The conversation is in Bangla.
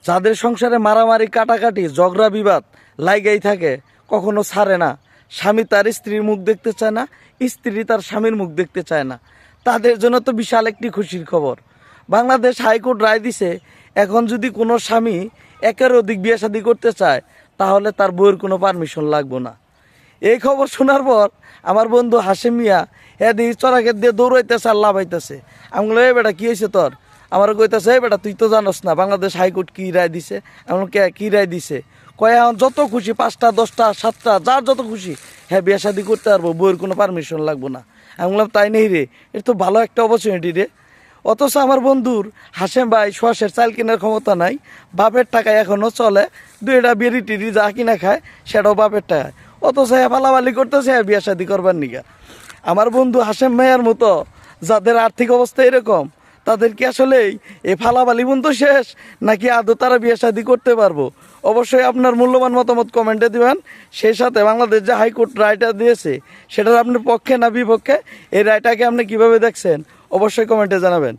যাদের সংসারে মারামারি কাটাকাটি ঝগড়া বিবাদ লাইগাই থাকে, কখনো ছাড়ে না। স্বামী তার স্ত্রীর মুখ দেখতে চায় না, স্ত্রী তার স্বামীর মুখ দেখতে চায় না, তাদের জন্য তো বিশাল একটি খুশির খবর। বাংলাদেশ হাইকোর্ট রায় দিছে, এখন যদি কোনো স্বামী একের অধিক বিয়ে শাদী করতে চায় তাহলে তার বউয়ের কোনো পারমিশন লাগবে না। এই খবর শোনার পর আমার বন্ধু হাশেম মিয়া এদিকে চড়াকে দিয়ে দৌড়াইতেছে আর লাভাইতেছে। আমি বললাম, এই বেটা কী হয়েছে তোর? আমার কইতেছে, এই বেটা তুই তো জানোস না বাংলাদেশ হাইকোর্ট কী রায় দিছে। এমন কী রায় দিছে? কয় এখন যত খুশি 5টা 10টা 7টা যার যত খুশি হ্যাঁ বিয়ে শাদী করতে পারবো, বউয়ের কোনো পারমিশন লাগবো না। আমি বললাম, তাই নেই রে, এটা তো ভালো একটা অপরচুনিটি রে। অথচ আমার বন্ধুর হাশেম ভাই শ্বাসের চাল কেনার ক্ষমতা নাই, বাপের টাকায় এখনও চলে, 2টা বিড়ি টিড়ি যা কিনা খায় সেটাও বাপের টাকায়। অথচ হ্যাঁ পালাবালি করতেছে হ্যাঁ বিয়ে শাদী করবার নিগা। আমার বন্ধু হাশেম ভাইয়ার মতো যাদের আর্থিক অবস্থা এরকম, তাদের কি আসলেই এই ফালাবালি বন্ধু শেষ, নাকি আদৌ তারা বিয়ে শাদী করতে পারবো? অবশ্যই আপনার মূল্যবান মতামত কমেন্টে দিবেন। সেই সাথে বাংলাদেশ যে হাইকোর্ট রায়টা দিয়েছে সেটার আপনার পক্ষে না বিপক্ষে, এই রায়টাকে আপনি কিভাবে দেখছেন অবশ্যই কমেন্টে জানাবেন।